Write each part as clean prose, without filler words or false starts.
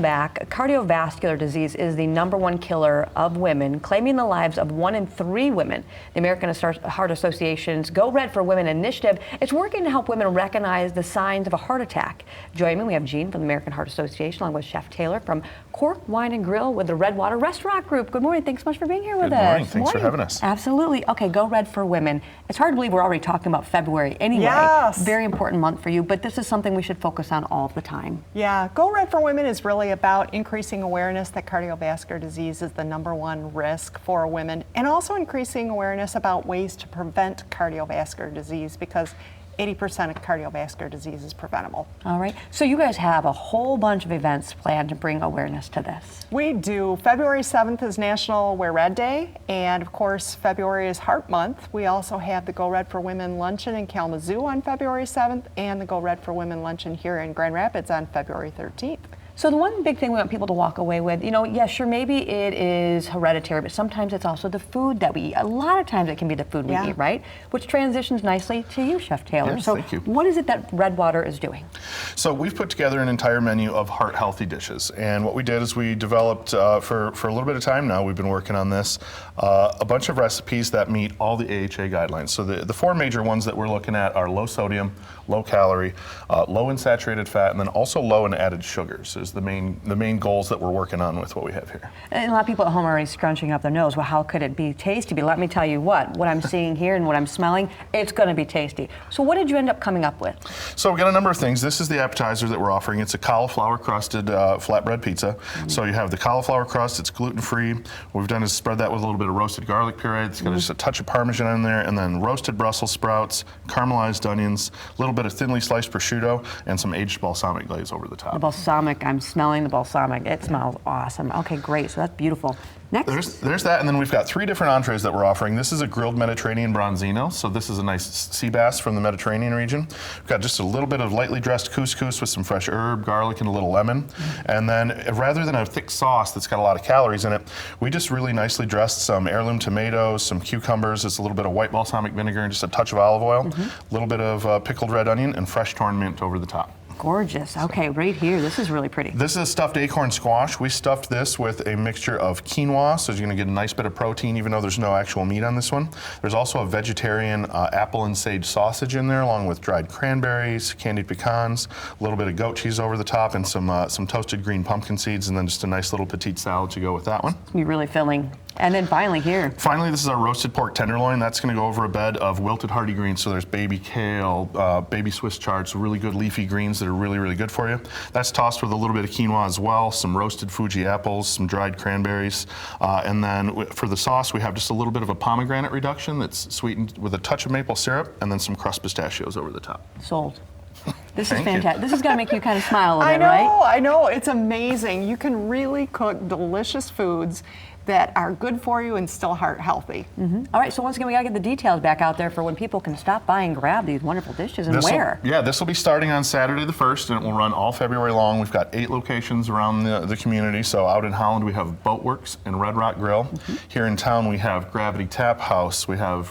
back. Cardiovascular disease is the #1 killer of women, claiming the lives of 1 in 3 women. The American Heart Association's Go Red for Women initiative is working to help women recognize the signs of a heart attack. Joining me, we have Jean from the American Heart Association, along with Chef Taylor from Cork Wine and Grill with the Redwater Restaurant Group. Good morning. Thanks so much for being here with us. Good morning. Thanks for having us. Absolutely. Okay, Go Red for Women. It's hard to believe we're already talking about February anyway. Yes. Very important month for you, but this is something we should focus on all the time. Yeah, Go Red for Women is really about increasing awareness that cardiovascular disease is the #1 risk for women, and also increasing awareness about ways to prevent cardiovascular disease, because 80% of cardiovascular disease is preventable. All right. So you guys have a whole bunch of events planned to bring awareness to this. We do. February 7th is National Wear Red Day, and of course February is Heart Month. We also have the Go Red for Women Luncheon in Kalamazoo on February 7th, and the Go Red for Women Luncheon here in Grand Rapids on February 13th. So the one big thing we want people to walk away with, yeah, sure, maybe it is hereditary, but sometimes it's also the food that we eat. A lot of times it can be the food we eat, right? Which transitions nicely to you, Chef Taylor. Yes, so thank you. What is it that Redwater is doing? So we've put together an entire menu of heart-healthy dishes, and what we did is we developed, for a little bit of time now, we've been working on this, a bunch of recipes that meet all the AHA guidelines. So the 4 major ones that we're looking at are low sodium, low calorie, low in saturated fat, and then also low in added sugars is the main goals that we're working on with what we have here. And a lot of people at home are already scrunching up their nose. Well, how could it be tasty? But let me tell you what I'm seeing here and what I'm smelling, it's going to be tasty. So what did you end up coming up with? So we got a number of things. This is the appetizer that we're offering. It's a cauliflower crusted flatbread pizza. So you have the cauliflower crust, it's gluten-free. What we've done is spread that with a little bit of roasted garlic puree. It's got just a touch of Parmesan in there, and then roasted Brussels sprouts, caramelized onions, a little bit of thinly sliced prosciutto, and some aged balsamic glaze over the top. The balsamic, I'm smelling the balsamic. It smells awesome. Okay, great. So that's beautiful. Next. There's that, and then we've got 3 different entrees that we're offering. This is a grilled Mediterranean bronzino, so this is a nice sea bass from the Mediterranean region. We've got just a little bit of lightly dressed couscous with some fresh herb, garlic, and a little lemon. And then rather than a thick sauce that's got a lot of calories in it, we just really nicely dressed some heirloom tomatoes, some cucumbers, just a little bit of white balsamic vinegar, and just a touch of olive oil, a little bit of pickled red onion, and fresh torn mint over the top. Gorgeous. Okay, right here. This is really pretty. This is a stuffed acorn squash. We stuffed this with a mixture of quinoa, so you're going to get a nice bit of protein, even though there's no actual meat on this one. There's also a vegetarian apple and sage sausage in there, along with dried cranberries, candied pecans, a little bit of goat cheese over the top, and some toasted green pumpkin seeds, and then just a nice little petite salad to go with that one. It's going to be really filling. And then finally here. Finally, this is our roasted pork tenderloin. That's going to go over a bed of wilted hardy greens. So there's baby kale, baby Swiss chard, so really good leafy greens that are really, really good for you. That's tossed with a little bit of quinoa as well, some roasted Fuji apples, some dried cranberries. And then for the sauce, we have just a little bit of a pomegranate reduction that's sweetened with a touch of maple syrup, and then some crushed pistachios over the top. Sold. This is Thank fantastic. you. This is going to make you kind of smile a little bit, right? I know. It's amazing. You can really cook delicious foods that are good for you and still heart healthy. All right, so once again, we got to get the details back out there for when people can stop by and grab these wonderful dishes and where. This will be starting on Saturday the 1st, and it will run all February long. We've got 8 locations around the community. So out in Holland, we have Boatworks and Red Rock Grill. Here in town, we have Gravity Tap House. We have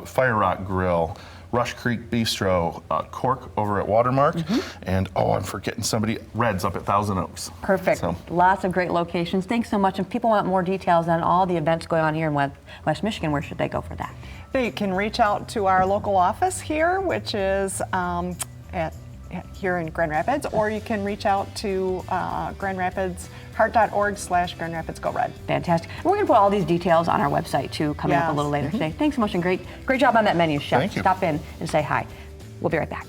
Fire Rock Grill, Rush Creek Bistro, Cork over at Watermark, and I'm forgetting somebody, Reds up at Thousand Oaks. Perfect. So. Lots of great locations. Thanks so much. And if people want more details on all the events going on here in West Michigan, where should they go for that? They can reach out to our local office here, which is here in Grand Rapids, or you can reach out to GrandRapidsHeart.org/Grand Rapids Go Red. Fantastic. And we're going to put all these details on our website too, coming up a little later today. Thanks so much, and great job on that menu, Chef. Thank you. Stop in and say hi. We'll be right back.